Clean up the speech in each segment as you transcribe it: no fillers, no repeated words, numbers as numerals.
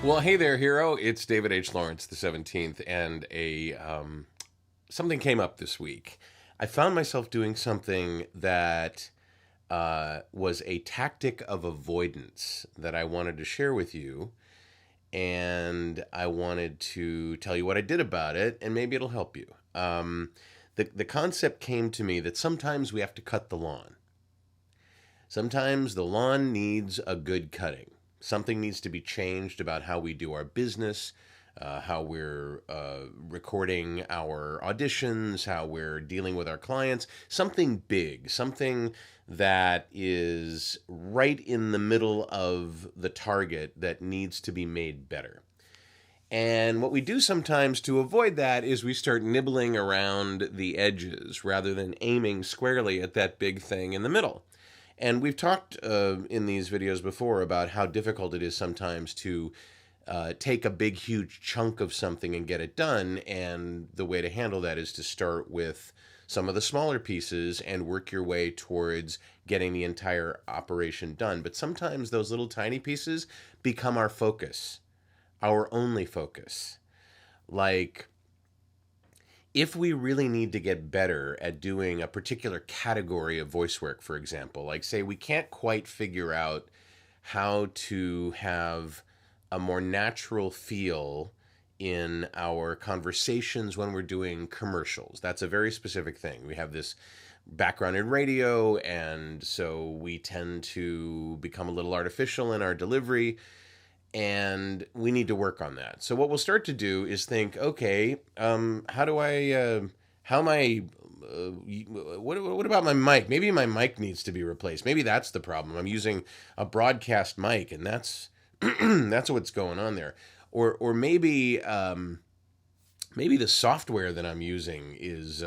Well, hey there, hero. It's David H. Lawrence, the 17th, and something came up this week. I found myself doing something that was a tactic of avoidance that I wanted to share with you, and I wanted to tell you what I did about it, and maybe it'll help you. The concept came to me that sometimes we have to cut the lawn. Sometimes the lawn needs a good cutting. Something needs to be changed about how we do our business, how we're recording our auditions, how we're dealing with our clients. Something big, something that is right in the middle of the target that needs to be made better. And what we do sometimes to avoid that is we start nibbling around the edges rather than aiming squarely at that big thing in the middle. And we've talked in these videos before about how difficult it is sometimes to take a big, huge chunk of something and get it done. And the way to handle that is to start with some of the smaller pieces and work your way towards getting the entire operation done. But sometimes those little tiny pieces become our focus, our only focus. Like, if we really need to get better at doing a particular category of voice work, for example, like say we can't quite figure out how to have a more natural feel in our conversations when we're doing commercials. That's a very specific thing. We have this background in radio, and so we tend to become a little artificial in our delivery, and we need to work on that. So what we'll start to do is think, okay, what about my mic? Maybe my mic needs to be replaced. Maybe that's the problem. I'm using a broadcast mic, and that's that's what's going on there. Or maybe the software that I'm using is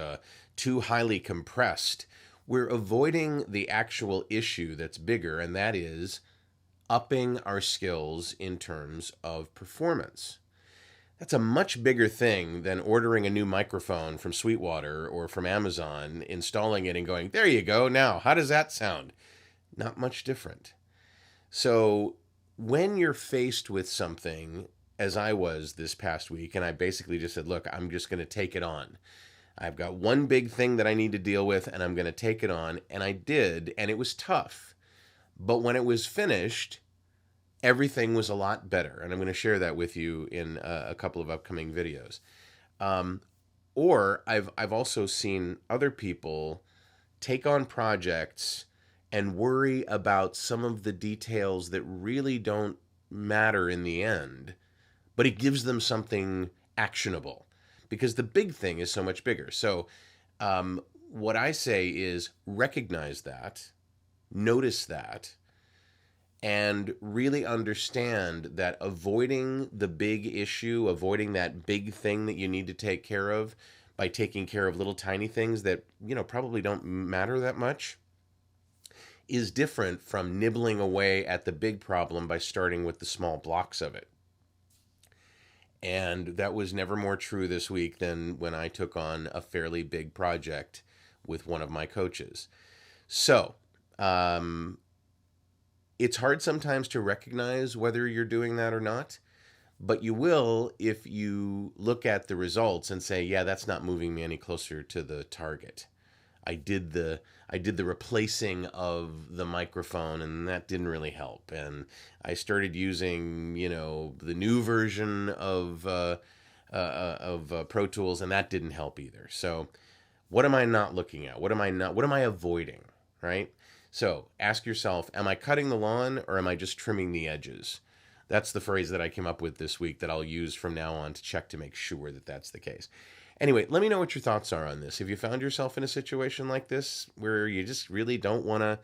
too highly compressed. We're avoiding the actual issue that's bigger, and that is upping our skills in terms of performance. That's a much bigger thing than ordering a new microphone from Sweetwater or from Amazon, installing it and going, there you go, now, how does that sound? Not much different. So when you're faced with something, as I was this past week, and I basically just said, look, I'm just going to take it on. I've got one big thing that I need to deal with, and I'm going to take it on. And I did, and it was tough. But when it was finished, everything was a lot better. And I'm going to share that with you in a couple of upcoming videos. Or I've also seen other people take on projects and worry about some of the details that really don't matter in the end, but it gives them something actionable because the big thing is so much bigger. So what I say is recognize that, notice that, and really understand that avoiding the big issue, avoiding that big thing that you need to take care of by taking care of little tiny things that, probably don't matter that much, is different from nibbling away at the big problem by starting with the small blocks of it. And that was never more true this week than when I took on a fairly big project with one of my coaches. So, it's hard sometimes to recognize whether you're doing that or not, but you will if you look at the results and say, yeah, that's not moving me any closer to the target. I did the replacing of the microphone, and that didn't really help. And I started using, the new version of Pro Tools, and that didn't help either. So, what am I not looking at? What am I avoiding? Right? So, ask yourself, am I cutting the lawn or am I just trimming the edges? That's the phrase that I came up with this week that I'll use from now on to check to make sure that that's the case. Anyway, let me know what your thoughts are on this. Have you found yourself in a situation like this where you just really don't want to,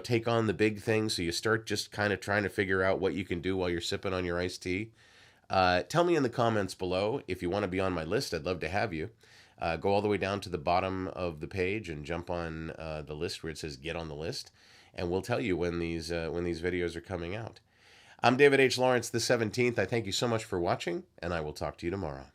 take on the big thing, so you start just kind of trying to figure out what you can do while you're sipping on your iced tea? Tell me in the comments below. If you want to be on my list, I'd love to have you. Go all the way down to the bottom of the page and jump on the list where it says get on the list, and we'll tell you when these videos are coming out. I'm David H. Lawrence, the 17th. I thank you so much for watching, and I will talk to you tomorrow.